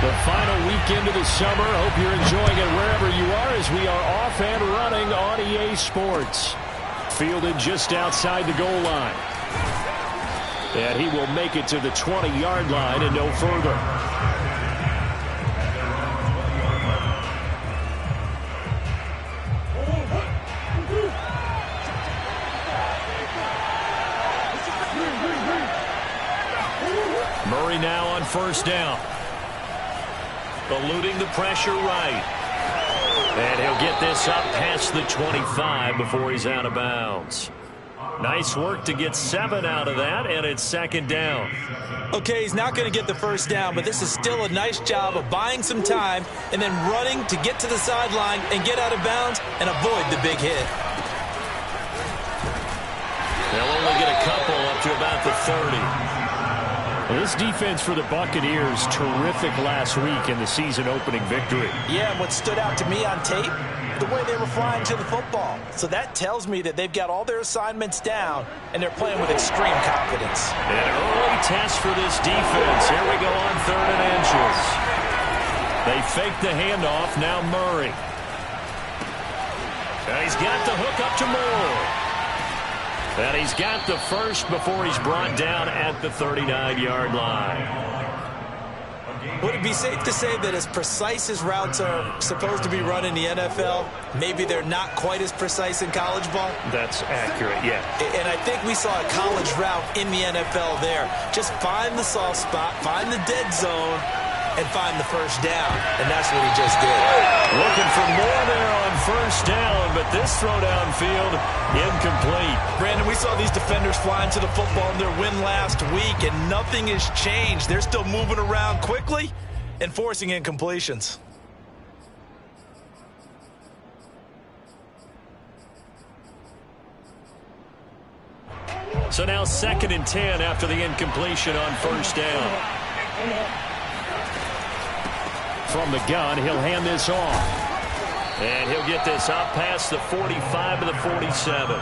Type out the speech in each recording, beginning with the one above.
The final weekend of the summer. Hope you're enjoying it wherever you are as we are off and running on EA Sports. Fielded just outside the goal line. And he will make it to the 20-yard line and no further. Murray now on first down. Eluding the pressure right. And he'll get this up past the 25 before he's out of bounds. Nice work to get 7 out of that, and it's second down. Okay, he's not going to get the first down, but this is still a nice job of buying some time and then running to get to the sideline and get out of bounds and avoid the big hit. They'll only get a couple up to about the 30. Well, this defense for the Buccaneers, terrific last week in the season-opening victory. Yeah, and what stood out to me on tape, the way they were flying to the football. So that tells me that they've got all their assignments down, and they're playing with extreme confidence. An early test for this defense. Here we go on 3rd and inches. They fake the handoff. Now Murray. And he's got the hook up to Moore. And he's got the first before he's brought down at the 39-yard line. Would it be safe to say that as precise as routes are supposed to be run in the NFL, maybe they're not quite as precise in college ball? That's accurate, yeah. And I think we saw a college route in the NFL there. Just find the soft spot, find the dead zone, and find the first down. And that's what he just did. Looking for more there on first down, but this throw downfield incomplete. Brandon, we saw these defenders flying to the football in their win last week, and nothing has changed. They're still moving around quickly and forcing incompletions. So now 2nd and 10 after the incompletion on first down. From the gun, he'll hand this off. And he'll get this up past the 45 to the 47.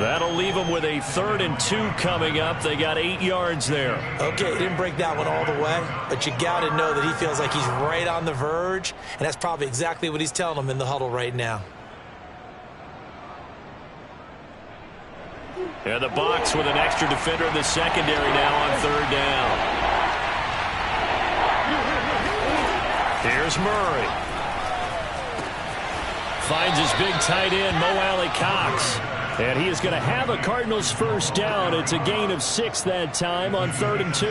That'll leave them with a 3rd and 2 coming up. They got 8 yards there. Okay, he didn't break that one all the way, but you got to know that he feels like he's right on the verge, and that's probably exactly what he's telling them in the huddle right now. And the box with an extra defender in the secondary now on 3rd down. Here's Murray. Finds his big tight end, Mo Alley-Cox. And he is going to have a Cardinals first down. It's a gain of 6 that time on 3rd and 2.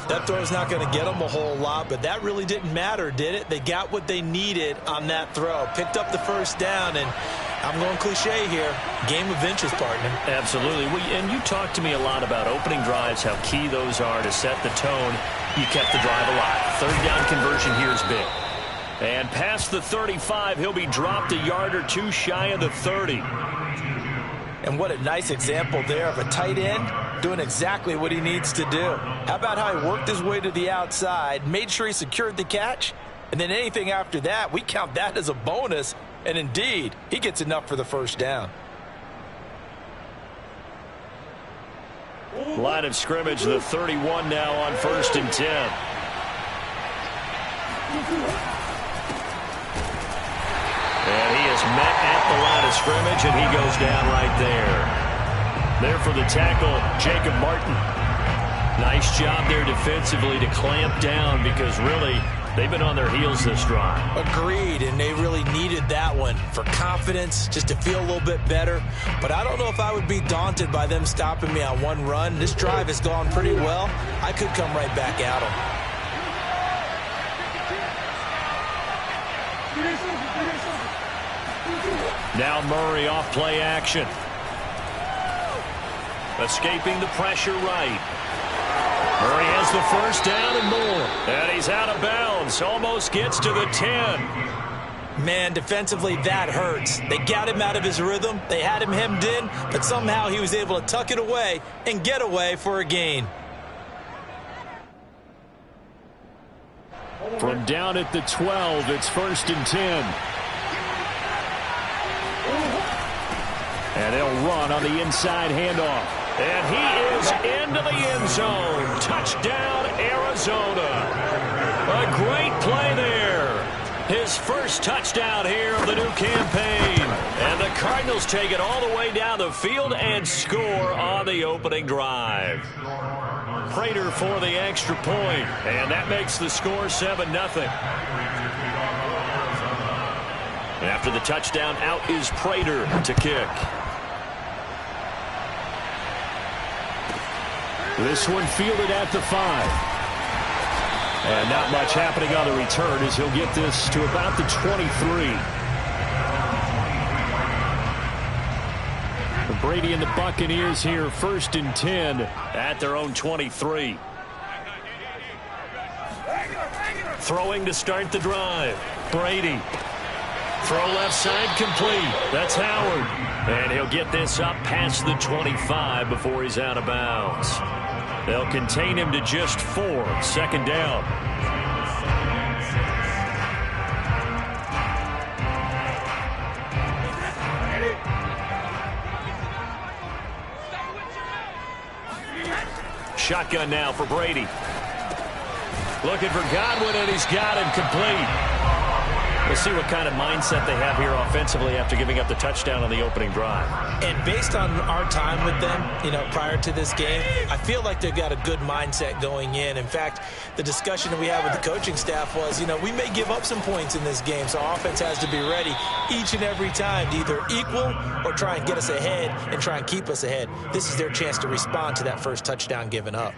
That throw's not going to get them a whole lot, but that really didn't matter, did it? They got what they needed on that throw. Picked up the first down, and I'm going cliche here. Game of inches, partner. Absolutely. And you talked to me a lot about opening drives, how key those are to set the tone. You kept the drive alive. 3rd down conversion here is big. And past the 35, he'll be dropped a yard or 2 shy of the 30. And what a nice example there of a tight end doing exactly what he needs to do. How about how he worked his way to the outside, made sure he secured the catch, and then anything after that, we count that as a bonus. And indeed, he gets enough for the first down. Line of scrimmage, the 31 now on 1st and 10. And he is met at the line of scrimmage, and he goes down right there. There for the tackle, Jacob Martin. Nice job there defensively to clamp down because really they've been on their heels this drive. Agreed, and they really needed that one for confidence, just to feel a little bit better. But I don't know if I would be daunted by them stopping me on one run. This drive has gone pretty well. I could come right back at them. Now Murray off play action. Escaping the pressure right. Murray has the first down and more. And he's out of bounds. Almost gets to the 10. Man, defensively, that hurts. They got him out of his rhythm. They had him hemmed in, but somehow he was able to tuck it away and get away for a gain. From down at the 12, it's 1st and 10. And they'll run on the inside handoff. And he is into the end zone. Touchdown, Arizona. A great play there. His first touchdown here of the new campaign. And the Cardinals take it all the way down the field and score on the opening drive. Prater for the extra point, and that makes the score 7-0. After the touchdown, out is Prater to kick. This one fielded at the 5. And not much happening on the return as he'll get this to about the 23. Brady and the Buccaneers here, 1st and 10 at their own 23. Throwing to start the drive. Brady. Throw left side complete. That's Howard. And he'll get this up past the 25 before he's out of bounds. They'll contain him to just 4. 2nd down. Shotgun now for Brady. Looking for Godwin, and he's got him complete. We'll see what kind of mindset they have here offensively after giving up the touchdown on the opening drive. And based on our time with them, prior to this game, I feel like they've got a good mindset going in. In fact, the discussion that we had with the coaching staff was, we may give up some points in this game, so our offense has to be ready each and every time to either equal or try and get us ahead and try and keep us ahead. This is their chance to respond to that first touchdown given up.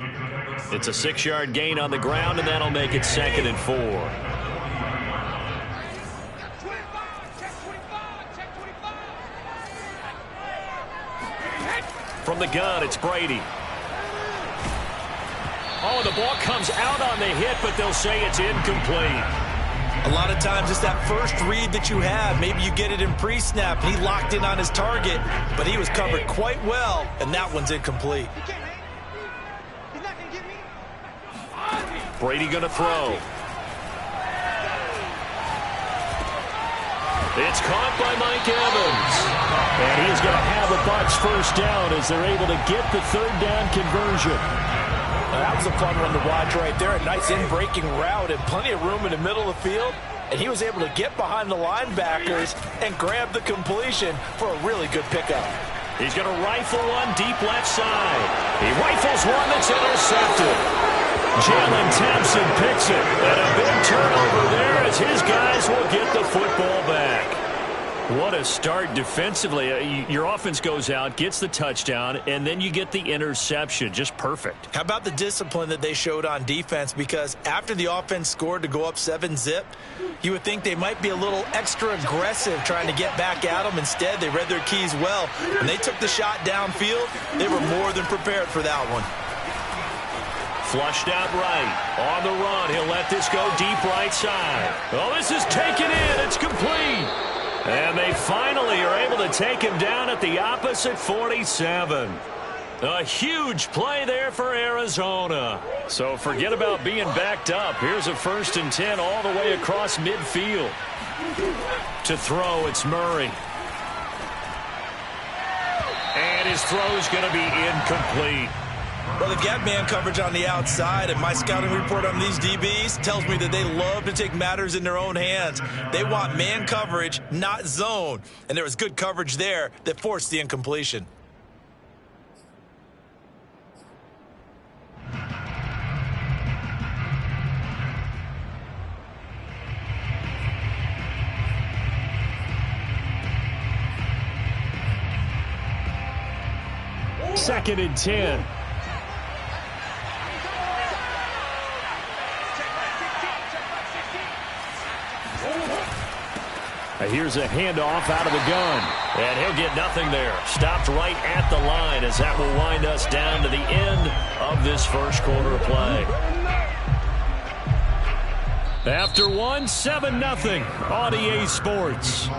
It's a 6-yard gain on the ground, and that'll make it 2nd and 4. From the gun, it's Brady. Oh, the ball comes out on the hit, but they'll say it's incomplete. A lot of times it's that first read that you have. Maybe you get it in pre-snap, and he locked in on his target, but he was covered quite well, and that one's incomplete. Brady going to throw. It's caught by Mike Evans. And he's going to have the Bucs first down as they're able to get the 3rd down conversion. That was a fun one to watch right there. A nice in-breaking route and plenty of room in the middle of the field. And he was able to get behind the linebackers and grab the completion for a really good pickup. He's going to rifle one deep left side. He rifles one that's intercepted. Jalen Thompson picks it. And a big turnover there as his guys will get the football back. What a start defensively. Your offense goes out, gets the touchdown, and then you get the interception. Just perfect. How about the discipline that they showed on defense? Because after the offense scored to go up 7-zip, you would think they might be a little extra aggressive trying to get back at them. Instead, they read their keys well. When they took the shot downfield, they were more than prepared for that one. Flushed out right. On the run, he'll let this go deep right side. Oh, this is taken in. It's complete. And they finally are able to take him down at the opposite 47. A huge play there for Arizona. So forget about being backed up. Here's a 1st and 10 all the way across midfield. To throw, it's Murray. And his throw's going to be incomplete. Well, they've got man coverage on the outside, and my scouting report on these DBs tells me that they love to take matters in their own hands. They want man coverage, not zone. And there was good coverage there that forced the incompletion. Second and 10. Here's a handoff out of the gun. And he'll get nothing there. Stopped right at the line as that will wind us down to the end of this first quarter of play. After 7-0 on EA Sports.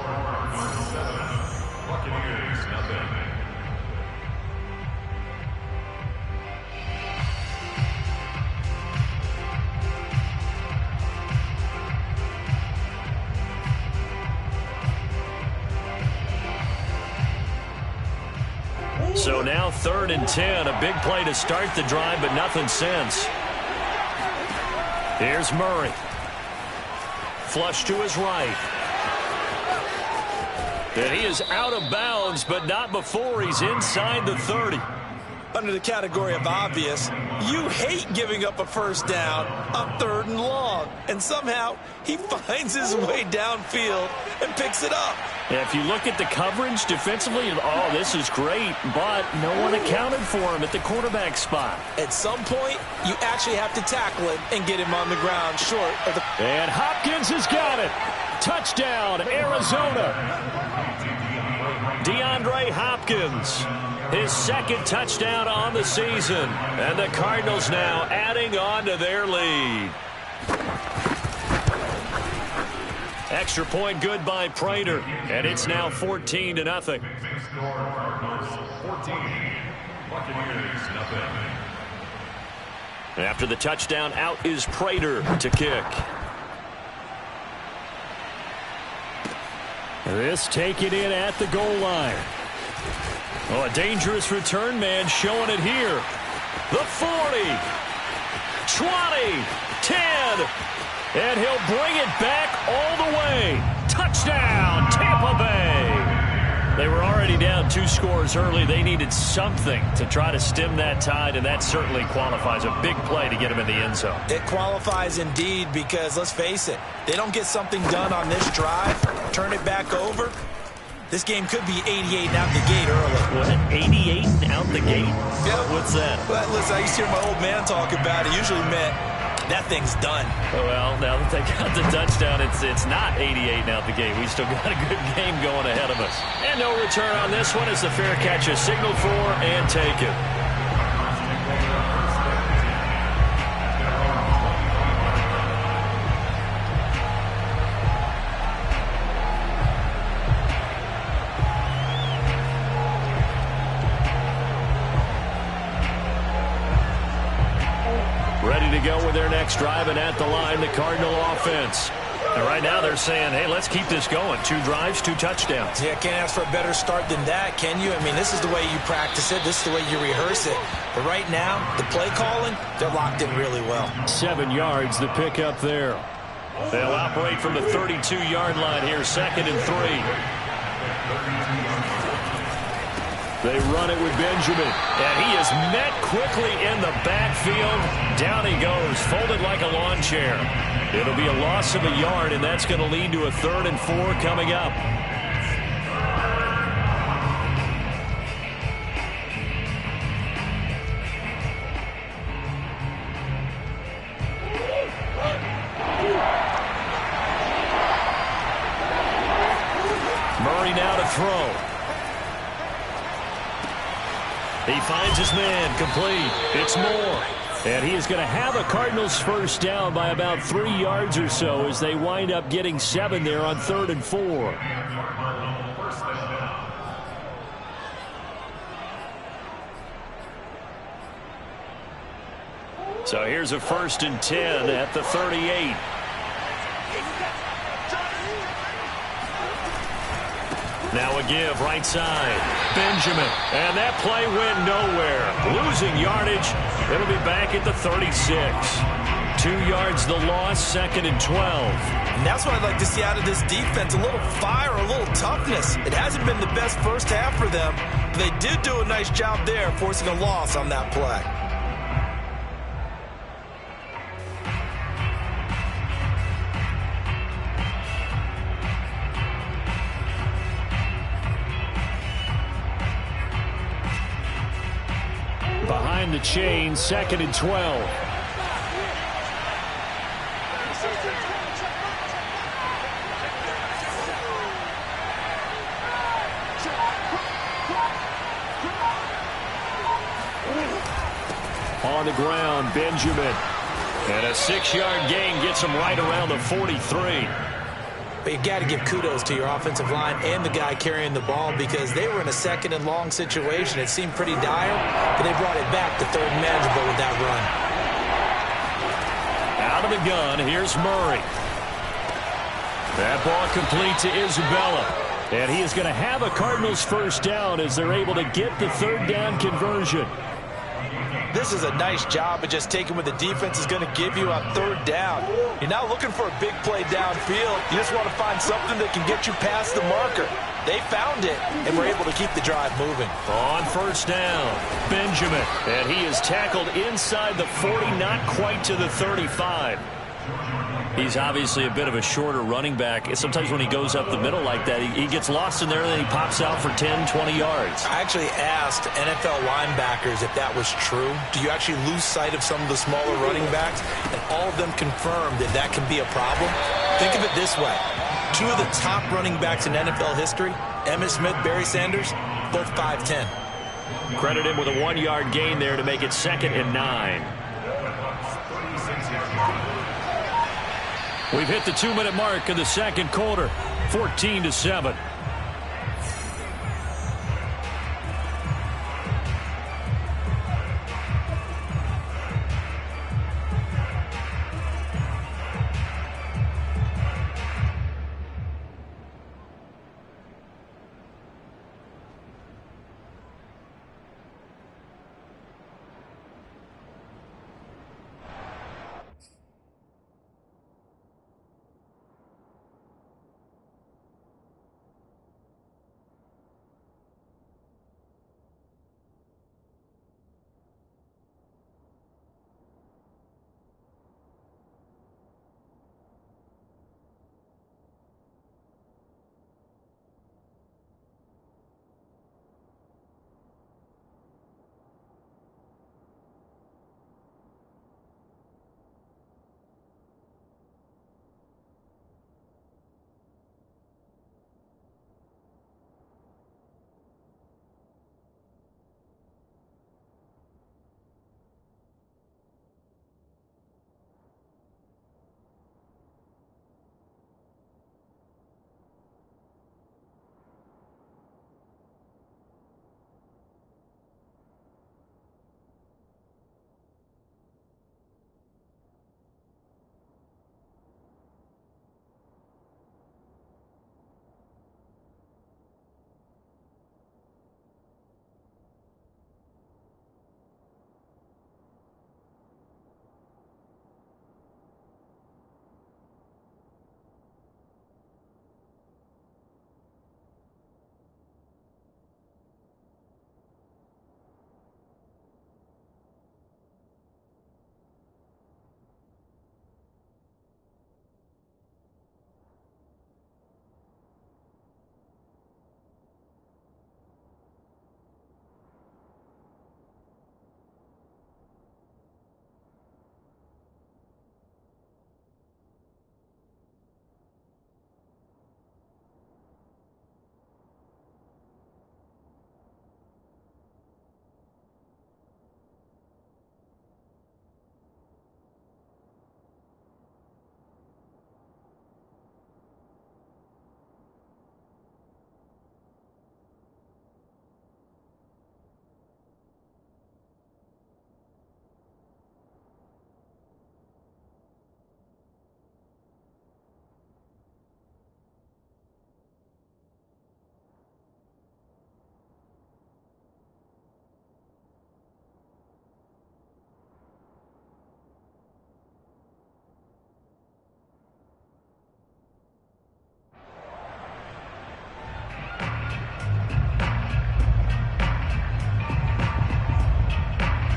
So now 3rd and 10. A big play to start the drive, but nothing since. Here's Murray. Flush to his right. And he is out of bounds, but not before he's inside the 30. Under the category of obvious, you hate giving up a first down on 3rd and long. And somehow, he finds his way downfield and picks it up. If you look at the coverage defensively, oh, this is great, but no one accounted for him at the quarterback spot. At some point, you actually have to tackle him and get him on the ground short of the... And Hopkins has got it. Touchdown, Arizona. DeAndre Hopkins, his 2nd touchdown on the season. And the Cardinals now adding on to their lead. Extra point good by Prater. And it's now 14-0. After the touchdown, out is Prater to kick. This taken in at the goal line. Oh, a dangerous return man showing it here. The 40, 20, 10, and he'll bring it back all the way. Touchdown, Tampa Bay. They were already down 2 scores early. They needed something to try to stem that tide, and that certainly qualifies. A big play to get him in the end zone. It qualifies indeed because, let's face it, they don't get something done on this drive, turn it back over, this game could be 88 and out the gate early. What, 88 and out the gate? Yeah. What's that? Well, listen, I used to hear my old man talk about it. Usually meant that thing's done. Well, now that they got the touchdown, it's not 88 and out the gate. We still got a good game going ahead of us. And no return on this one as the fair catch is signaled for and taken. Ready to go with their next drive, and at the line, the Cardinal offense. And right now they're saying, hey, let's keep this going. 2 drives, 2 touchdowns. Yeah, can't ask for a better start than that, can you? I mean, this is the way you practice it. This is the way you rehearse it. But right now, the play calling, they're locked in really well. 7 yards, the pickup there. They'll operate from the 32-yard line here, 2nd and 3. They run it with Benjamin, and he is met quickly in the backfield. Down he goes, folded like a lawn chair. It'll be a loss of a yard, and that's going to lead to a 3rd and 4 coming up. Murray now to throw. He finds his man, complete. It's Moore. And he is going to have a Cardinals first down by about 3 yards or so as they wind up getting 7 there on 3rd and 4. So here's a 1st and 10 at the 38. Now a give, right side. Benjamin. And that play went nowhere. Losing yardage. It'll be back at the 36. 2 yards the loss, 2nd and 12. And that's what I'd like to see out of this defense. A little fire, a little toughness. It hasn't been the best first half for them. But they did do a nice job there, forcing a loss on that play. Behind the chain, 2nd and 12. On the ground, Benjamin. And a 6-yard gain gets him right around the 43. But you got to give kudos to your offensive line and the guy carrying the ball because they were in a 2nd and long situation. It seemed pretty dire, but they brought it back to 3rd and manageable with that run. Out of the gun, here's Murray. That ball complete to Isabella. And he is going to have a Cardinals first down as they're able to get the 3rd down conversion. This is a nice job of just taking what the defense is going to give you on third down. You're not looking for a big play downfield. You just want to find something that can get you past the marker. They found it and were able to keep the drive moving. On first down, Benjamin. And he is tackled inside the 40, not quite to the 35. He's obviously a bit of a shorter running back. Sometimes when he goes up the middle like that, he gets lost in there and then he pops out for 10, 20 yards. I actually asked NFL linebackers if that was true. Do you actually lose sight of some of the smaller running backs? And all of them confirmed that that can be a problem. Think of it this way. Two of the top running backs in NFL history, Emmitt Smith, Barry Sanders, both 5'10". Credit him with a 1-yard gain there to make it 2nd and 9. We've hit the 2-minute mark in the second quarter, 14-7.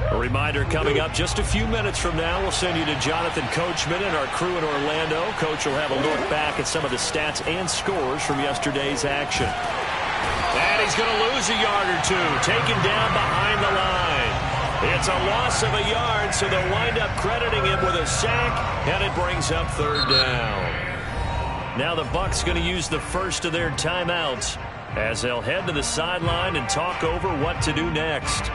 A reminder coming up just a few minutes from now, we'll send you to Jonathan Coachman and our crew in Orlando. Coach will have a look back at some of the stats and scores from yesterday's action. And he's going to lose a yard or two, taken down behind the line. It's a loss of a yard, so they'll wind up crediting him with a sack, and it brings up third down. Now the Bucs going to use the first of their timeouts as they'll head to the sideline and talk over what to do next.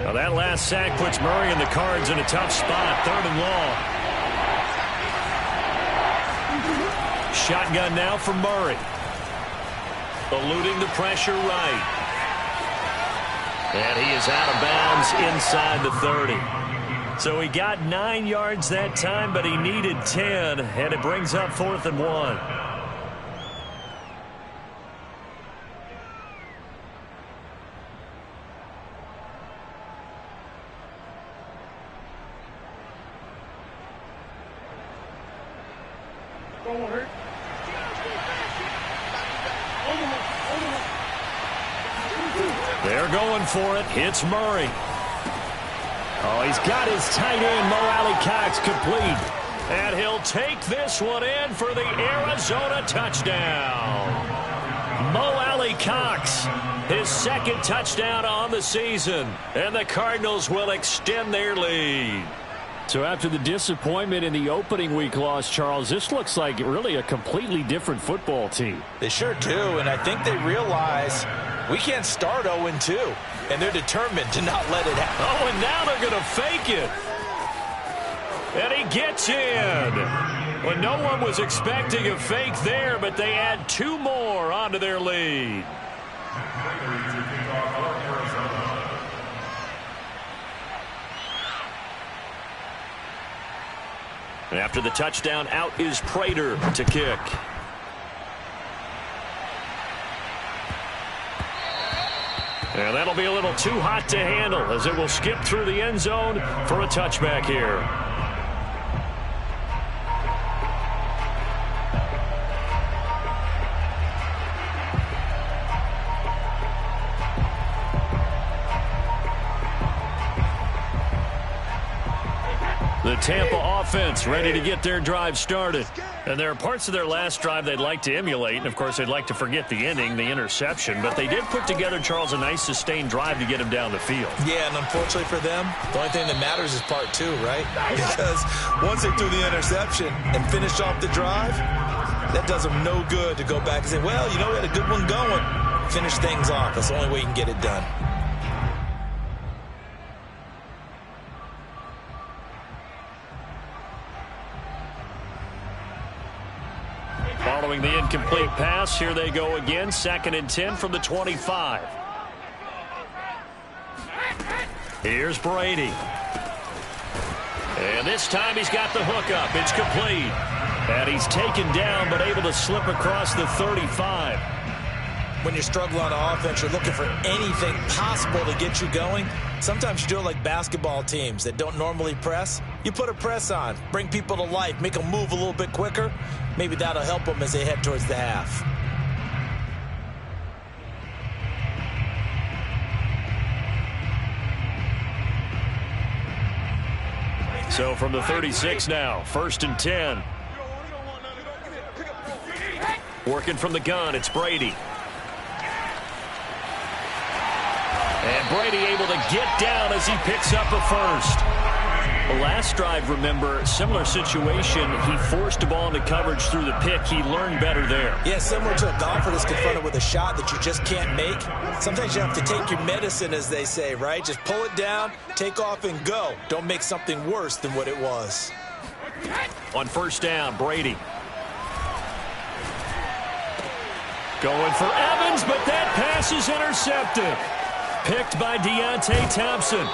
Now that last sack puts Murray and the Cards in a tough spot, 3rd and long. Shotgun now for Murray. Eluding the pressure right. And he is out of bounds inside the 30. So he got 9 yards that time, but he needed 10, and it brings up 4th and 1. They're going for it. It's Murray. Oh, he's got his tight end, Mo Alley-Cox, complete. And he'll take this one in for the Arizona touchdown. Mo Alley-Cox, his 2nd touchdown on the season. And the Cardinals will extend their lead. So after the disappointment in the opening week loss, Charles, this looks like really a completely different football team. They sure do, and I think they realize we can't start 0-2, and they're determined to not let it happen. Oh, and now they're going to fake it. And he gets in. Well, no one was expecting a fake there, but they add 2 more onto their lead. After the touchdown, out is Prater to kick. And that'll be a little too hot to handle as it will skip through the end zone for a touchback here. The Tampa offense ready to get their drive started. And there are parts of their last drive they'd like to emulate. And, of course, they'd like to forget the ending, the interception. But they did put together, Charles, a nice sustained drive to get him down the field. Yeah, and unfortunately for them, the only thing that matters is part 2, right? Because once they threw the interception and finished off the drive, that does them no good to go back and say, well, you know, we had a good one going. Finish things off. That's the only way you can get it done. Following the incomplete pass, here they go again. 2nd and 10 from the 25. Here's Brady. And this time he's got the hook up. It's complete. And he's taken down but able to slip across the 35. When you're struggling on offense, you're looking for anything possible to get you going. Sometimes you do it like basketball teams that don't normally press. You put a press on, bring people to life, make them move a little bit quicker. Maybe that'll help them as they head towards the half. So from the 36 now, 1st and 10. Working from the gun, it's Brady. And Brady able to get down as he picks up a first. The last drive, remember, similar situation. He forced the ball into coverage through the pick. He learned better there. Yeah, similar to a golfer that's confronted with a shot that you just can't make. Sometimes you have to take your medicine, as they say, right? Just pull it down, take off, and go. Don't make something worse than what it was. On 1st down, Brady. Going for Evans, but that pass is intercepted. Picked by Deontay Thompson.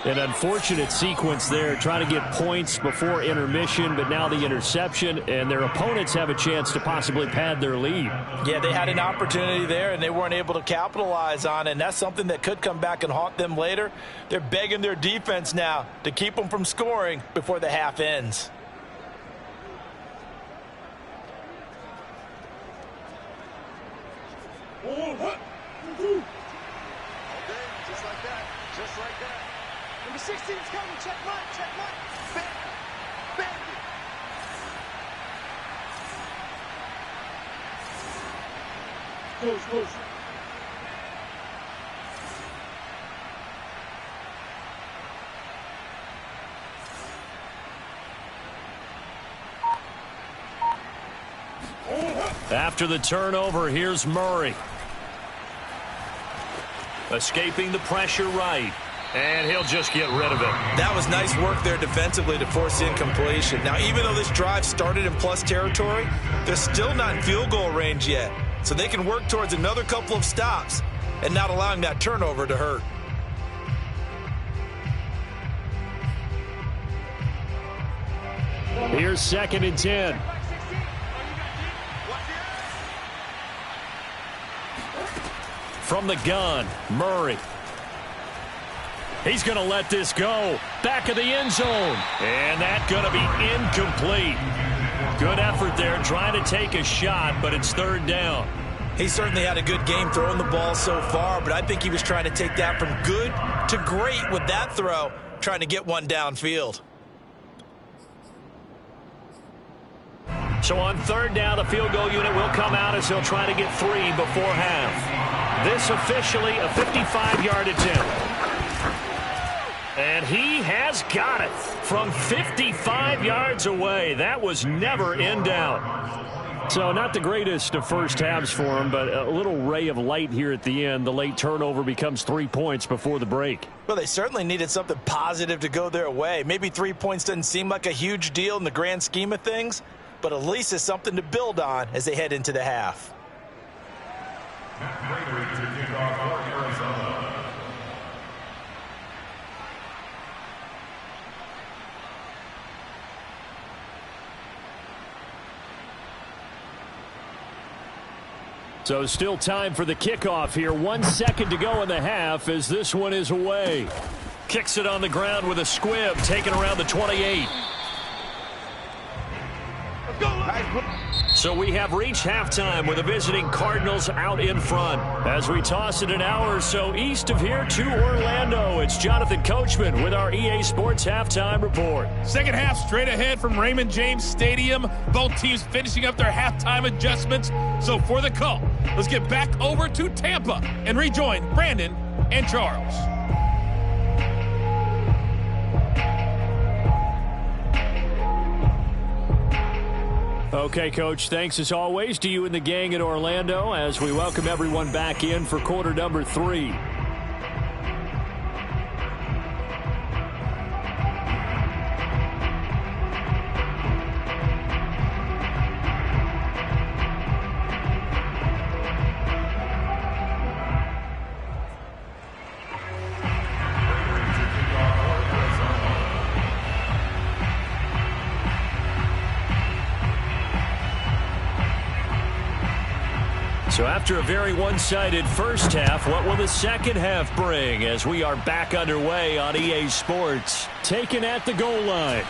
An unfortunate sequence there, trying to get points before intermission, but now the interception, and their opponents have a chance to possibly pad their lead. Yeah, they had an opportunity there, and they weren't able to capitalize on it, and that's something that could come back and haunt them later. They're begging their defense now to keep them from scoring before the half ends. Just like that. Number 16 is coming. Check mine. Check mine. Bang. Close. After the turnover, here's Murray. Escaping the pressure right. And he'll just get rid of it. That was nice work there defensively to force incompletion. Now, even though this drive started in plus territory, they're still not in field goal range yet. So they can work towards another couple of stops. and not allowing that turnover to hurt. Here's 2nd and 10. From the gun, Murray. He's going to let this go. Back of the end zone. And that's going to be incomplete. Good effort there trying to take a shot, but it's 3rd down. He certainly had a good game throwing the ball so far, but I think he was trying to take that from good to great with that throw, trying to get one downfield. So on 3rd down, the field goal unit will come out as he'll try to get 3 before half. This officially a 55-yard attempt. And he has got it from 55 yards away. That was never in doubt. So not the greatest of first halves for him, but a little ray of light here at the end. The late turnover becomes 3 points before the break. Well, they certainly needed something positive to go their way. Maybe 3 points doesn't seem like a huge deal in the grand scheme of things, but at least it's something to build on as they head into the half. So still time for the kickoff here. 1 second to go in the half as this one is away. Kicks it on the ground with a squib, taken around the 28. So we have reached halftime with the visiting Cardinals out in front. As we toss it an hour or so east of here to Orlando, it's Jonathan Coachman with our EA Sports Halftime Report. Second half straight ahead from Raymond James Stadium. Both teams finishing up their halftime adjustments. So for the call, let's get back over to Tampa and rejoin Brandon and Charles. Okay, Coach, thanks as always to you and the gang in Orlando as we welcome everyone back in for quarter number 3. So after a very one-sided first half, what will the second half bring as we are back underway on EA Sports? Taken at the goal line.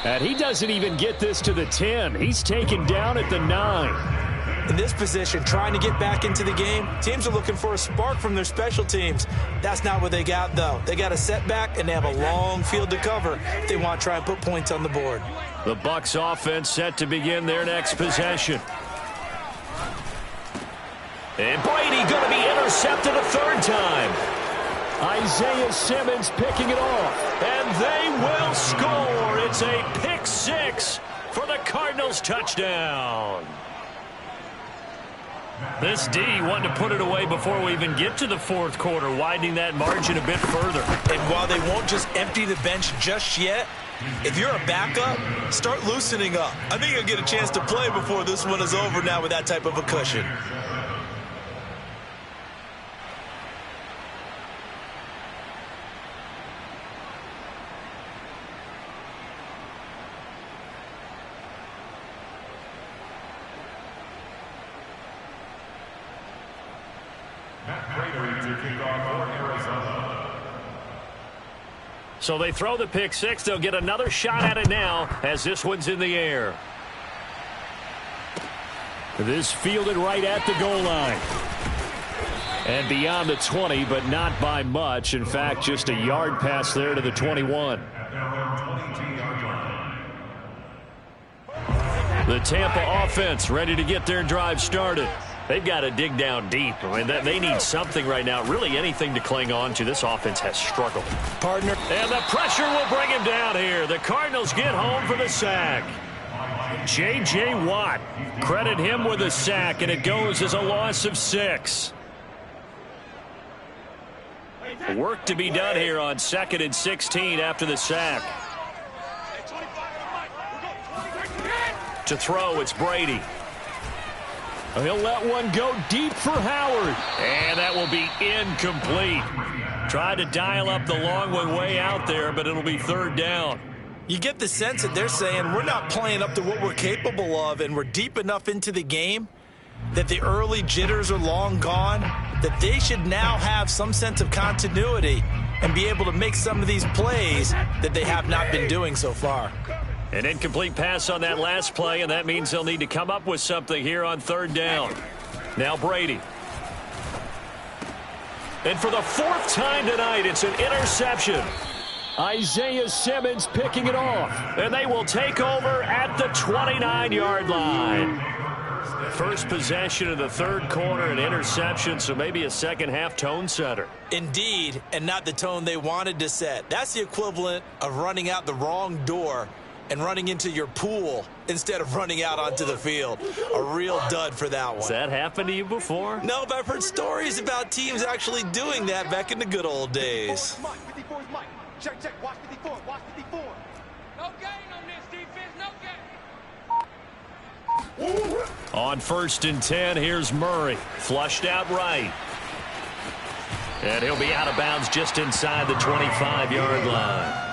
And he doesn't even get this to the 10. He's taken down at the 9. In this position, trying to get back into the game, teams are looking for a spark from their special teams. That's not what they got, though. They got a setback, and they have a long field to cover if they want to try and put points on the board. The Bucs offense set to begin their next possession. And Brady going to be intercepted a 3rd time. Isaiah Simmons picking it off. And they will score. It's a pick 6 for the Cardinals touchdown. This D wanted to put it away before we even get to the 4th quarter, widening that margin a bit further. And while they won't just empty the bench just yet, if you're a backup, start loosening up. I think you'll get a chance to play before this one is over now with that type of a cushion. So they throw the pick 6. They'll get another shot at it now as this one's in the air. This fielded right at the goal line. And beyond the 20, but not by much. In fact, just a yard pass there to the 21. The Tampa offense ready to get their drive started. They've got to dig down deep. I mean, they need something right now, really anything to cling on to. This offense has struggled. Partner. And the pressure will bring him down here. The Cardinals get home for the sack. J.J. Watt, credit him with a sack, and it goes as a loss of 6. Work to be done here on 2nd and 16 after the sack. To throw, it's Brady. He'll let one go deep for Howard. And that will be incomplete. Tried to dial up the long one way out there, but it'll be third down. You get the sense that they're saying we're not playing up to what we're capable of, and we're deep enough into the game that the early jitters are long gone, that they should now have some sense of continuity and be able to make some of these plays that they have not been doing so far. An incomplete pass on that last play, and that means they'll need to come up with something here on third down. Now Brady. And for the fourth time tonight, it's an interception. Isaiah Simmons picking it off. And they will take over at the 29-yard line. First possession of the third quarter, an interception, so maybe a second-half tone setter. Indeed, and not the tone they wanted to set. That's the equivalent of running out the wrong door and running into your pool instead of running out onto the field. A real dud for that one. Has that happened to you before? No, but I've heard stories about teams actually doing that back in the good old days. 54 is Mike. 54 is Mike. Check, check. Watch 54. Watch 54. No gain on this defense. No gain. On 1st and 10, here's Murray. Flushed out right. And he'll be out of bounds just inside the 25-yard line.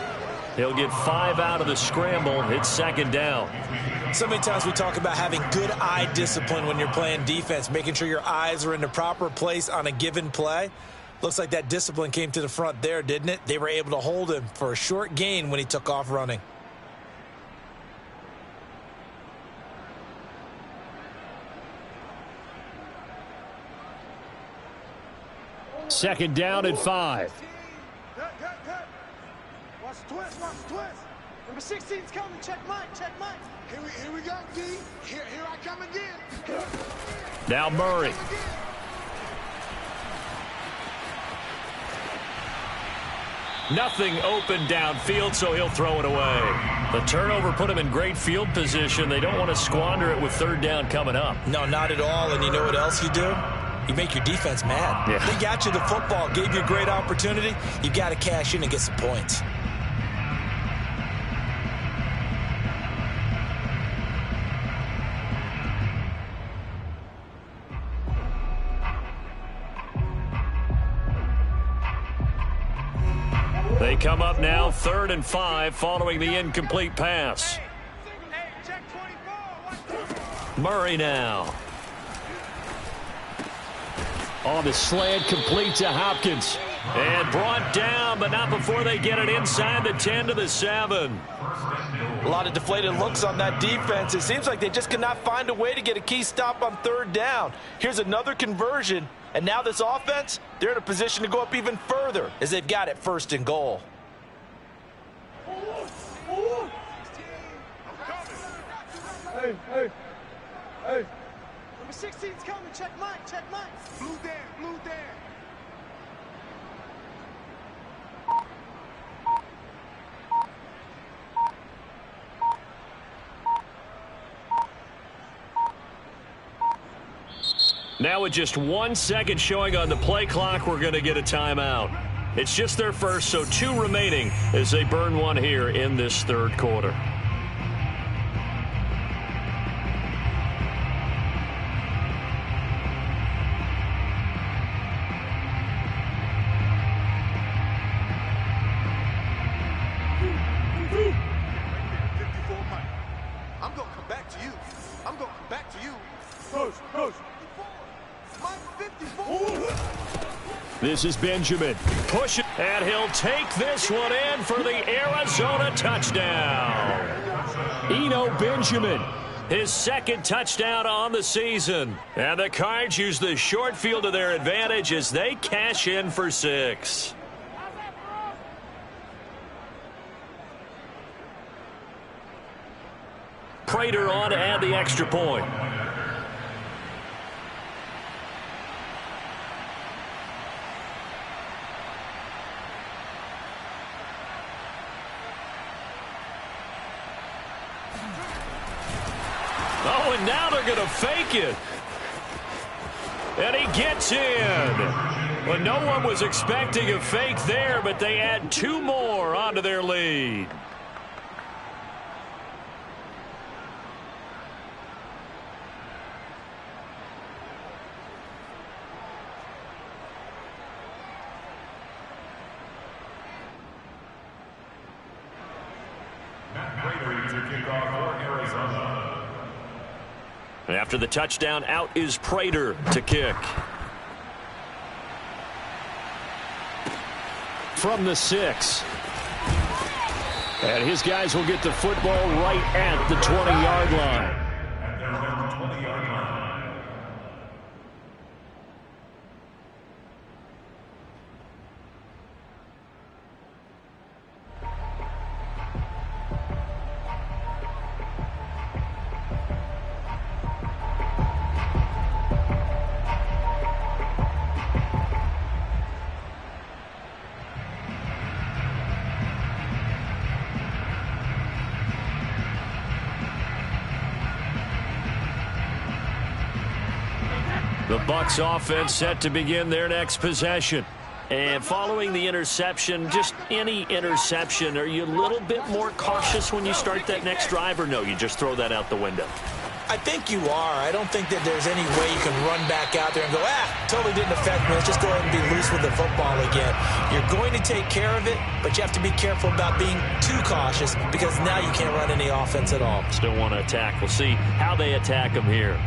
He'll get 5 out of the scramble. It's second down. So many times we talk about having good eye discipline when you're playing defense, making sure your eyes are in the proper place on a given play. Looks like that discipline came to the front there, didn't it? They were able to hold him for a short gain when he took off running. Second down at 5. Watch the twist. Watch the twist. Number 16's coming. Check Mike. Check Mike. Here we go, D. Here I come again. Now Murray. Nothing open downfield, so he'll throw it away. The turnover put him in great field position. They don't want to squander it with third down coming up. No, not at all. And you know what else you do? You make your defense mad. Yeah. They got you the football, gave you a great opportunity. You got to cash in and get some points. They come up now 3rd and 5 following the incomplete pass. Hey, check 24. Murray now. On the slant, complete to Hopkins. And brought down, but not before they get it inside the 10 to the 7. A lot of deflated looks on that defense. It seems like they just cannot find a way to get a key stop on third down. Here's another conversion, and now this offense, they're in a position to go up even further as they've got it 1st and goal. Hey. Number 16's coming. Check Mike. Check Mike. Blue there. Blue there. Now with just 1 second showing on the play clock, we're going to get a timeout. It's just their first, so 2 remaining as they burn one here in this third quarter. I'm going to come back to you. I'm going to come back to you. Coach. Mike 54. This is Benjamin. Push it, and he'll take this one in for the Arizona touchdown. Eno Benjamin, his 2nd touchdown on the season. And the Cards use the short field to their advantage as they cash in for 6. Prater on to add the extra point. Oh, and now they're going to fake it. And he gets in. Well, no one was expecting a fake there, but they add 2 more onto their lead. After the touchdown, out is Prater to kick. From the 6. And his guys will get the football right at the 20-yard line. The Bucs offense set to begin their next possession. And following the interception, just any interception, are you a little bit more cautious when you start that next drive, or no, you just throw that out the window? I think you are. I don't think that there's any way you can run back out there and go, totally didn't affect me. Let's just go ahead and be loose with the football again. You're going to take care of it, but you have to be careful about being too cautious because now you can't run any offense at all. Still want to attack. We'll see how they attack them here.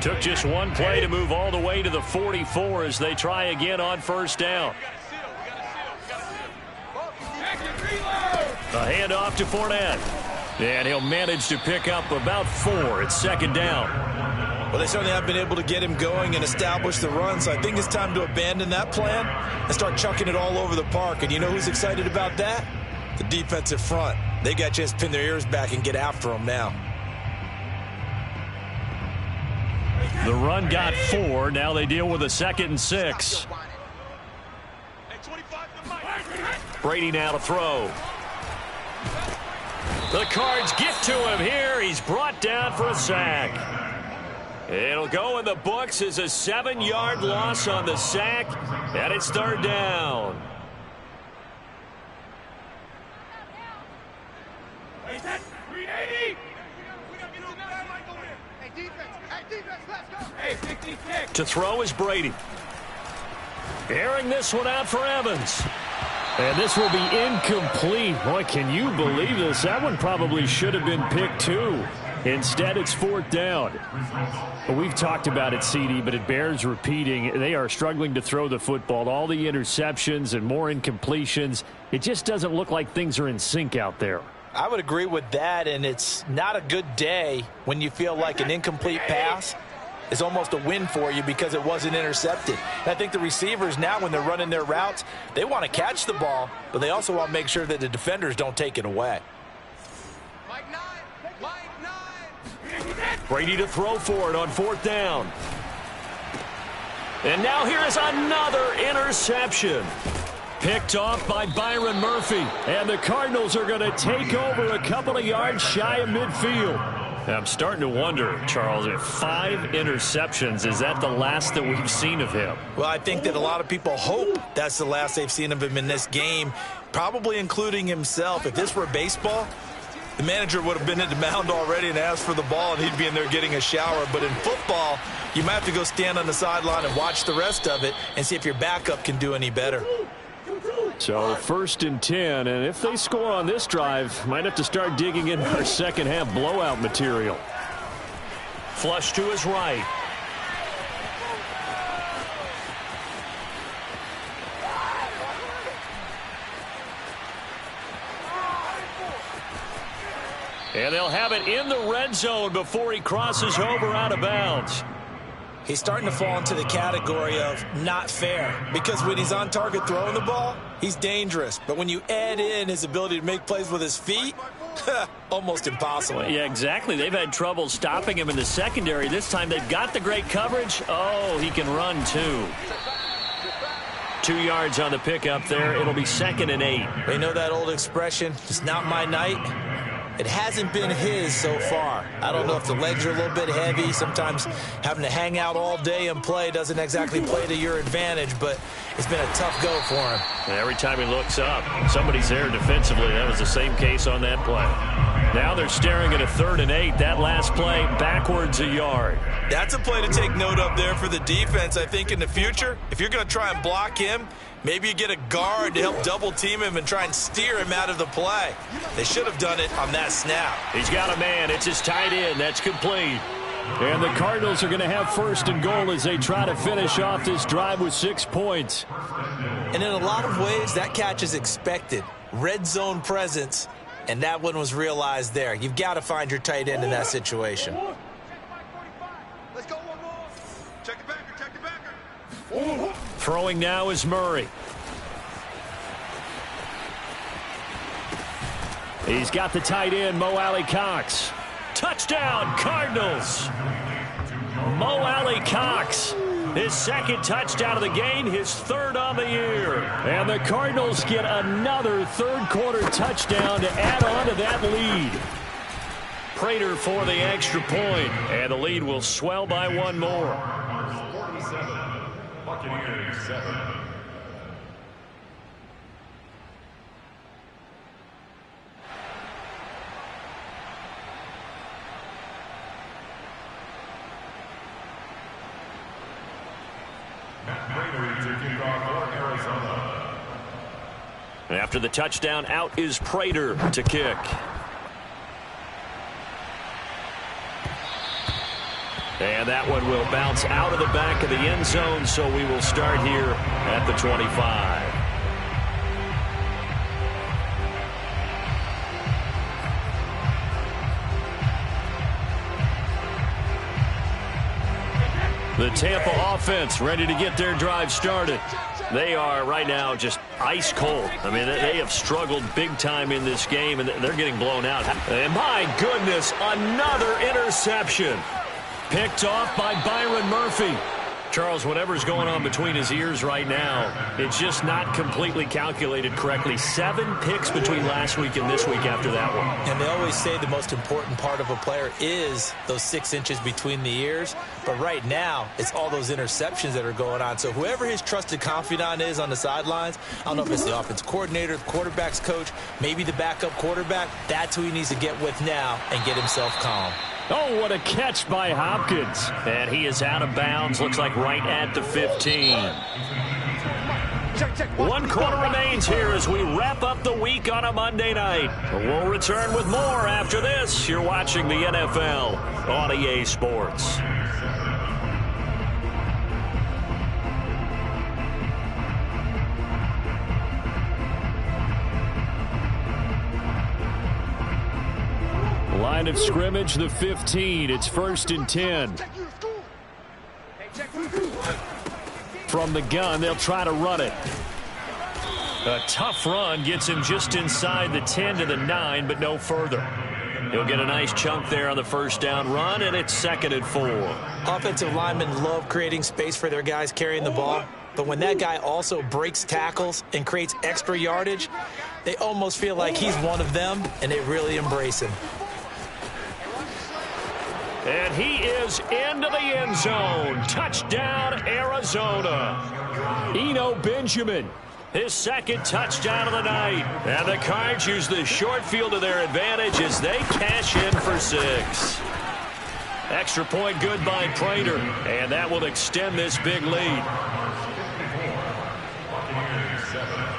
Took just one play to move all the way to the 44 as they try again on first down. A handoff to Fournette. And he'll manage to pick up about 4. It's second down. Well, they certainly have been able to get him going and establish the run, so I think it's time to abandon that plan and start chucking it all over the park. And you know who's excited about that? The defensive front. They got to just pin their ears back and get after him now. The run got 4. Now they deal with a 2nd and 6. Brady now to throw. The Cards get to him here. He's brought down for a sack. It'll go in the books as a 7-yard loss on the sack, and it's third down. To throw is Brady. Airing this one out for Evans. And this will be incomplete. Boy, can you believe this? That one probably should have been picked too. Instead, it's 4th down. Well, we've talked about it, CD, but it bears repeating. They are struggling to throw the football. All the interceptions and more incompletions. It just doesn't look like things are in sync out there. I would agree with that, and it's not a good day when you feel like an incomplete pass is almost a win for you because it wasn't intercepted. And I think the receivers now, when they're running their routes, they want to catch the ball, but they also want to make sure that the defenders don't take it away. Brady to throw for it on 4th down. And now here is another interception. Picked off by Byron Murphy. And the Cardinals are going to take over a couple of yards shy of midfield. I'm starting to wonder, Charles, if 5 interceptions, is that the last that we've seen of him? Well, I think that a lot of people hope that's the last they've seen of him in this game, probably including himself. If this were baseball, the manager would have been at the mound already and asked for the ball, and he'd be in there getting a shower. But in football, you might have to go stand on the sideline and watch the rest of it and see if your backup can do any better. So 1st and 10, and if they score on this drive, might have to start digging in our second half blowout material. Flush to his right. And they'll have it in the red zone before he crosses over out of bounds. He's starting to fall into the category of not fair, because when he's on target throwing the ball, he's dangerous. But when you add in his ability to make plays with his feet, almost impossible. Well, yeah, exactly. They've had trouble stopping him in the secondary. This time they've got the great coverage. Oh, he can run too. 2 yards on the pickup there. It'll be 2nd and 8. They know that old expression, it's not my night. It hasn't been his so far. I don't know if the legs are a little bit heavy. Sometimes having to hang out all day and play doesn't exactly play to your advantage, but it's been a tough go for him. And every time he looks up, somebody's there defensively. That was the same case on that play. Now they're staring at a 3rd and 8. That last play backwards a yard. That's a play to take note of there for the defense. I think in the future, if you're going to try and block him, maybe you get a guard to help double team him and try and steer him out of the play. They should have done it on that snap. He's got a man. It's his tight end. That's complete. And the Cardinals are going to have 1st and goal as they try to finish off this drive with 6 points. And in a lot of ways, that catch is expected. Red zone presence, and that one was realized there. You've got to find your tight end in that situation. Let's go one more. Check the backer, check the backer. Throwing now is Murray. He's got the tight end, Mo Alley-Cox. Touchdown, Cardinals. Mo Alley-Cox, his 2nd touchdown of the game, his 3rd on the year. And the Cardinals get another 3rd quarter touchdown to add on to that lead. Prater for the extra point, and the lead will swell by 1 more. Buccaneers 7. After the touchdown, out is Prater to kick. And that one will bounce out of the back of the end zone, so we will start here at the 25. The Tampa offense ready to get their drive started. They are right now just ice cold. I mean, they have struggled big time in this game, and they're getting blown out. And my goodness, another interception. Picked off by Byron Murphy. Charles, whatever's going on between his ears right now, it's just not completely calculated correctly. 7 picks between last week and this week after that one. And they always say the most important part of a player is those 6 inches between the ears. But right now, it's all those interceptions that are going on. So whoever his trusted confidant is on the sidelines, I don't know if it's the offense coordinator, the quarterback's coach, maybe the backup quarterback, that's who he needs to get with now and get himself calm. Oh, what a catch by Hopkins. And he is out of bounds, looks like right at the 15. 1 quarter remains here as we wrap up the week on a Monday night. We'll return with more after this. You're watching the NFL on EA Sports. Line of scrimmage, the 15. It's 1st and 10. From the gun, they'll try to run it. A tough run gets him just inside the 10 to the 9, but no further. He'll get a nice chunk there on the 1st down run, and it's 2nd and 4. Offensive linemen love creating space for their guys carrying the ball. But when that guy also breaks tackles and creates extra yardage, they almost feel like he's one of them, and they really embrace him. And he is into the end zone. Touchdown, Arizona. Eno Benjamin, his 2nd touchdown of the night. And the Cards use the short field to their advantage as they cash in for 6. Extra point good by Prater, and that will extend this big lead. Buccaneers 7.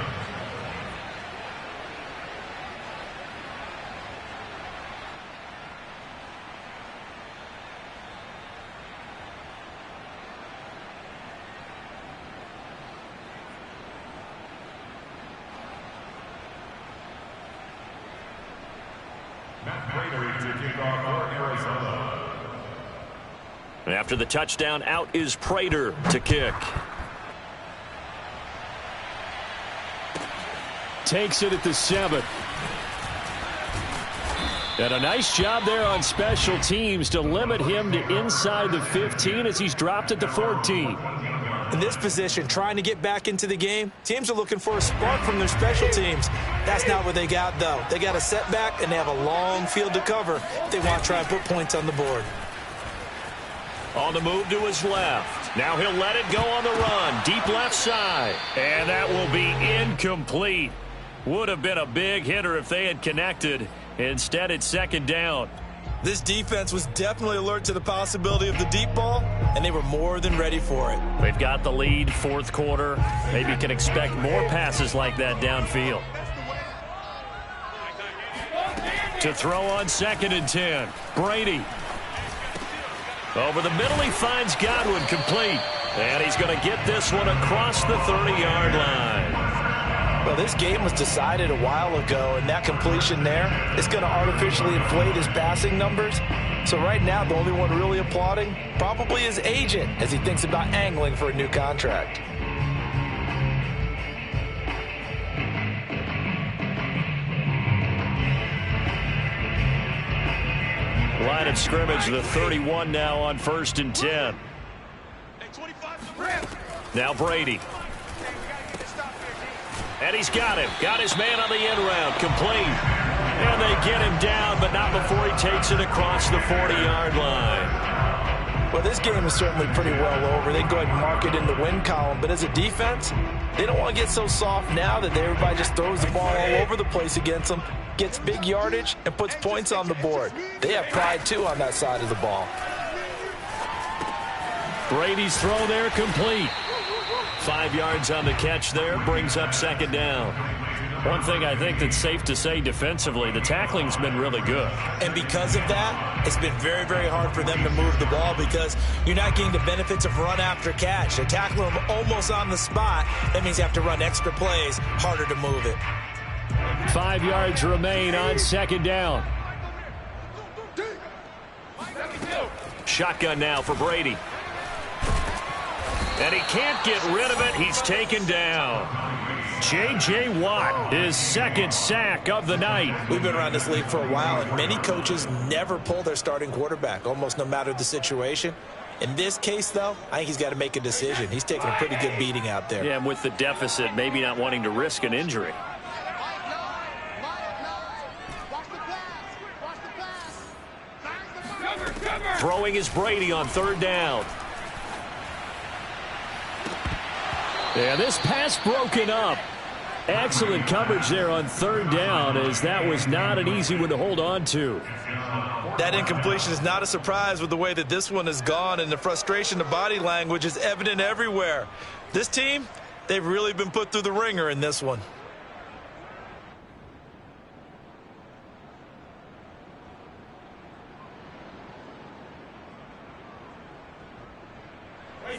After the touchdown, out is Prater to kick. Takes it at the 7. And a nice job there on special teams to limit him to inside the 15 as he's dropped at the 14. In this position, trying to get back into the game, teams are looking for a spark from their special teams. That's not what they got, though. They got a setback, and they have a long field to cover if they want to try and put points on the board. On the move to his left. Now he'll let it go on the run. Deep left side. And that will be incomplete. Would have been a big hitter if they had connected. Instead, it's second down. This defense was definitely alert to the possibility of the deep ball, and they were more than ready for it. They've got the lead, fourth quarter. Maybe you can expect more passes like that downfield. To throw on 2nd and 10. Brady. Over the middle, he finds Godwin, complete. And he's going to get this one across the 30-yard line. Well, this game was decided a while ago, and that completion there is going to artificially inflate his passing numbers. So right now, the only one really applauding probably his agent as he thinks about angling for a new contract. Line of scrimmage, the 31 now on 1st and 10. Now Brady. And he's got him. Got his man on the end round. Complete. And they get him down, but not before he takes it across the 40-yard line. Well, this game is certainly pretty well over. They can go ahead and mark it in the win column. But as a defense, they don't want to get so soft now that everybody just throws the ball all over the place against them, gets big yardage, and puts points on the board. They have pride, too, on that side of the ball. Brady's throw there complete. 5 yards on the catch there, brings up second down. One thing I think that's safe to say defensively, the tackling's been really good. And because of that, it's been very, very hard for them to move the ball because you're not getting the benefits of run after catch. They're tackling them almost on the spot. That means you have to run extra plays, harder to move it. 5 yards remain on second down. Shotgun now for Brady. And he can't get rid of it. He's taken down. J.J. Watt, his second sack of the night. We've been around this league for a while, and many coaches never pull their starting quarterback, almost no matter the situation. In this case, though, I think he's got to make a decision. He's taking a pretty good beating out there. Yeah, and with the deficit, maybe not wanting to risk an injury. Throwing is Brady on 3rd down. And this pass broken up. Excellent coverage there on 3rd down, as that was not an easy one to hold on to. That incompletion is not a surprise with the way that this one has gone, and the frustration, the body language is evident everywhere. This team, they've really been put through the ringer in this one.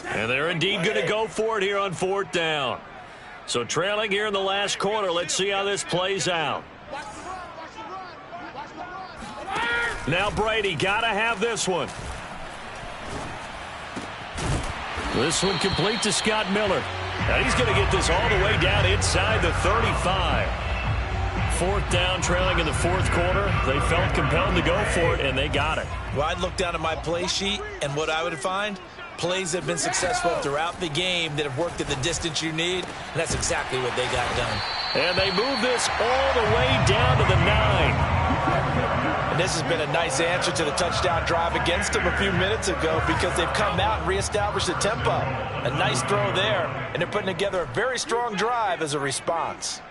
And they're indeed going to go for it here on 4th down. So trailing here in the last quarter. Let's see how this plays out. Now Brady, got to have this one. This one complete to Scott Miller. And he's going to get this all the way down inside the 35. 4th down, trailing in the 4th quarter. They felt compelled to go for it, and they got it. Well, I'd look down at my play sheet, and what I would find, plays that have been successful throughout the game that have worked at the distance you need, and that's exactly what they got done. And they move this all the way down to the 9. And this has been a nice answer to the touchdown drive against them a few minutes ago because they've come out and reestablished the tempo. A nice throw there, and they're putting together a very strong drive as a response.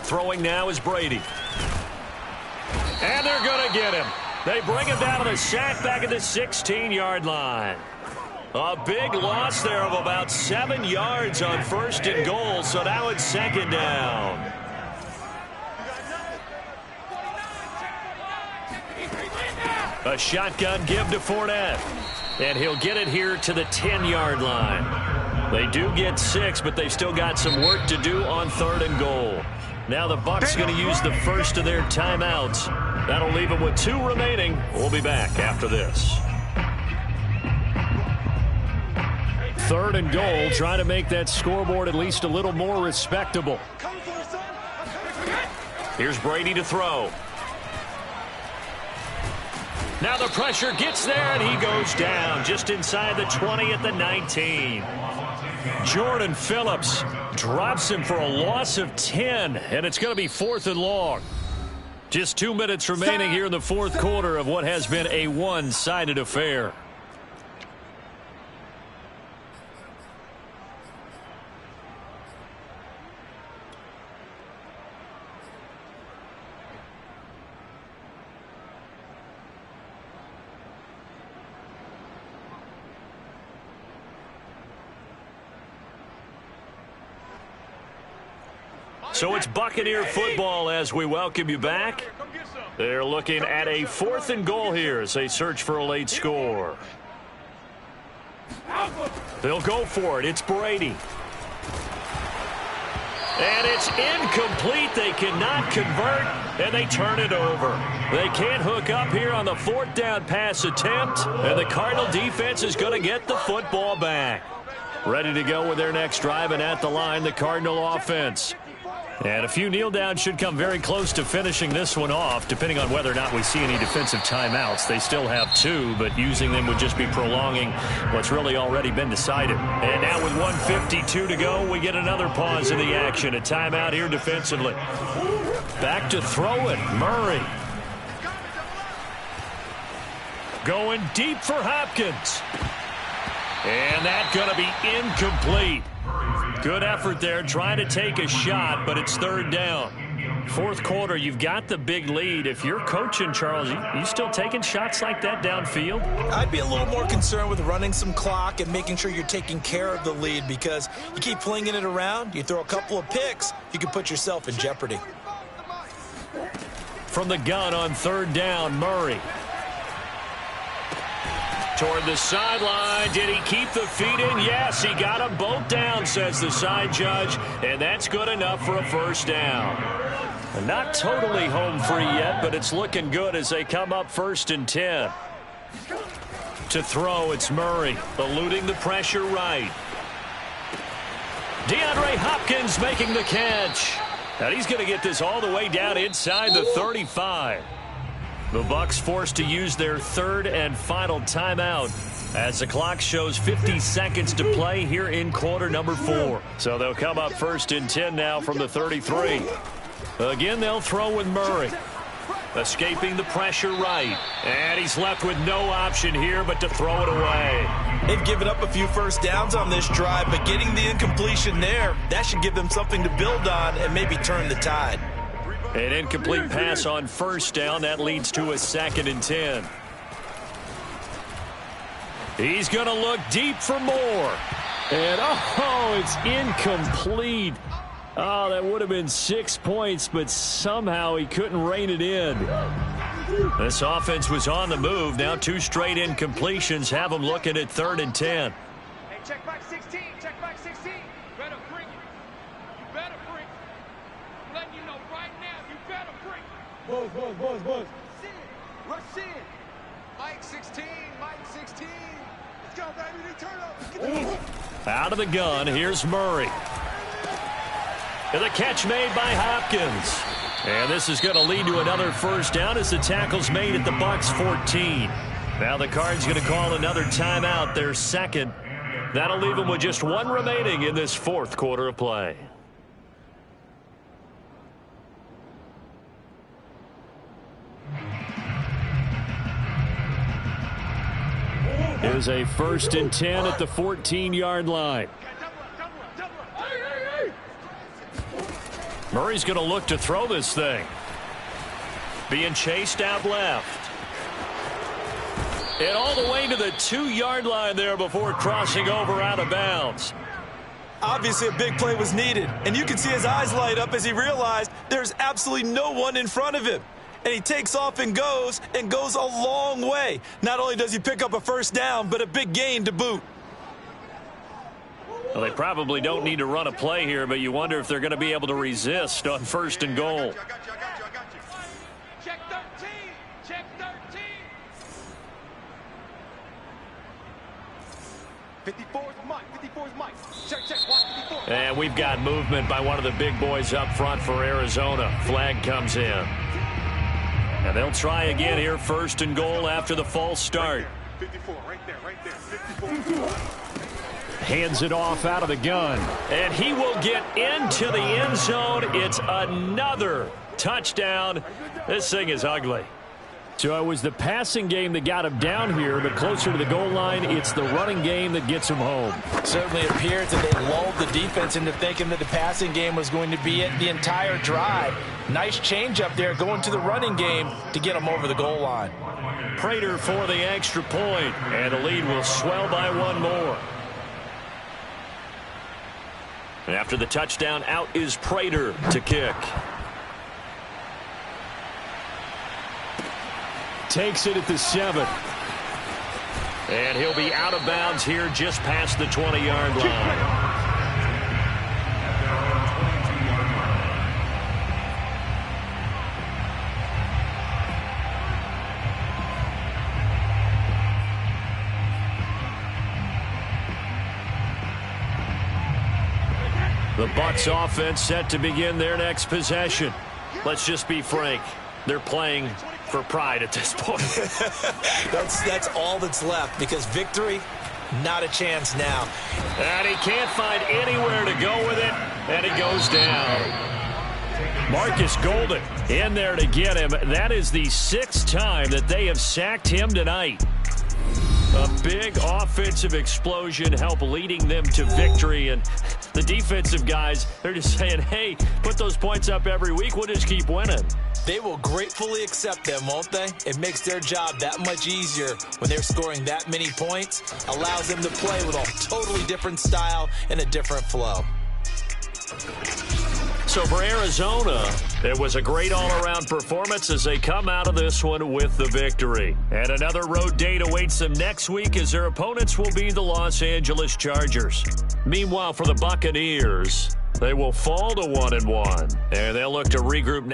Throwing now is Brady. And they're going to get him. They bring him down to the sack back at the 16-yard line. A big loss there of about 7 yards on 1st and goal, so now it's 2nd down. A shotgun give to Fournette. And he'll get it here to the 10-yard line. They do get 6, but they've still got some work to do on 3rd and goal. Now the Bucs going to use the first of their timeouts. That'll leave them with 2 remaining. We'll be back after this. 3rd and goal, trying to make that scoreboard at least a little more respectable. Here's Brady to throw. Now the pressure gets there, and he goes down just inside the 20 at the 19. Jordan Phillips drops him for a loss of 10, and it's going to be 4th and long. Just 2 minutes remaining here in the 4th quarter of what has been a one-sided affair. So it's Buccaneer football as we welcome you back. They're looking at a 4th and goal here as they search for a late score. They'll go for it. It's Brady. And it's incomplete. They cannot convert, and they turn it over. They can't hook up here on the 4th down pass attempt, and the Cardinal defense is going to get the football back. Ready to go with their next drive, and at the line, the Cardinal offense. And a few kneel downs should come very close to finishing this one off, depending on whether or not we see any defensive timeouts. They still have 2, but using them would just be prolonging what's really already been decided. And now with 1:52 to go, we get another pause in the action. A timeout here defensively. Back to throw it, Murray. Going deep for Hopkins. And that's going to be incomplete. Good effort there, trying to take a shot, but it's 3rd down. 4th quarter, you've got the big lead. If you're coaching, Charles, you still taking shots like that downfield? I'd be a little more concerned with running some clock and making sure you're taking care of the lead, because you keep flinging it around, you throw a couple of picks, you can put yourself in jeopardy. From the gun on 3rd down, Murray. Toward the sideline. Did he keep the feet in? Yes, he got them both down, says the side judge, and that's good enough for a 1st down. Not totally home free yet, but it's looking good as they come up 1st and 10. To throw, it's Murray, eluding the pressure right. DeAndre Hopkins making the catch. And he's going to get this all the way down inside the 35. The Bucs forced to use their 3rd and final timeout as the clock shows 50 seconds to play here in quarter number 4. So they'll come up 1st and 10 now from the 33. Again, they'll throw with Murray. Escaping the pressure right. And he's left with no option here but to throw it away. They've given up a few 1st downs on this drive, but getting the incompletion there, that should give them something to build on and maybe turn the tide. An incomplete pass on 1st down. That leads to a 2nd and 10. He's going to look deep for more. And, it's incomplete. Oh, that would have been 6 points, but somehow he couldn't rein it in. This offense was on the move. Now 2 straight incompletions have them looking at 3rd and 10. Hey, check back 16. Check back 16. Better bring it. You better bring it. I'm letting you know right now, you better bring it. Buzz. Rush in. Mike 16. Mike 16. Let's go, baby. They turn up. Out of the gun, here's Murray. And the catch made by Hopkins. And this is going to lead to another 1st down as the tackle's made at the Bucs 14. Now the Cards going to call another timeout, their 2nd. That'll leave them with just 1 remaining in this 4th quarter of play. Here's a 1st and 10 at the 14-yard line. Murray's going to look to throw this thing. Being chased out left. And all the way to the 2-yard line there before crossing over out of bounds. Obviously a big play was needed, and you can see his eyes light up as he realized there's absolutely no one in front of him. And he takes off and goes a long way. Not only does he pick up a 1st down, but a big gain to boot. Well, they probably don't need to run a play here, but you wonder if they're going to be able to resist on 1st and goal. I got you. Check 13. Check 13. 54's Mike. 54's Mike. Check. Watch 54. And we've got movement by one of the big boys up front for Arizona. Flag comes in. And they'll try again here, 1st and goal after the false start. 54, right there. 54. Hands it off out of the gun. And he will get into the end zone. It's another touchdown. This thing is ugly. So it was the passing game that got him down here, but closer to the goal line, it's the running game that gets him home. Certainly appears that they lulled the defense into thinking that the passing game was going to be it the entire drive. Nice change up there going to the running game to get him over the goal line. Prater for the extra point, and the lead will swell by 1 more. After the touchdown, out is Prater to kick. Takes it at the 7. And he'll be out of bounds here just past the 20-yard line. The Bucs offense set to begin their next possession. Let's just be frank. They're playing for pride at this point. That's all that's left, because victory, not a chance now. And he can't find anywhere to go with it, and he goes down. Marcus Golden in there to get him. That is the 6th time that they have sacked him tonight. A big offensive explosion helped leading them to victory. And the defensive guys, they're just saying, hey, put those points up every week. We'll just keep winning. They will gratefully accept them, won't they? It makes their job that much easier when they're scoring that many points. Allows them to play with a totally different style and a different flow. So for Arizona, it was a great all-around performance as they come out of this one with the victory. And another road date awaits them next week as their opponents will be the Los Angeles Chargers. Meanwhile, for the Buccaneers, they will fall to 1-1, and they'll look to regroup.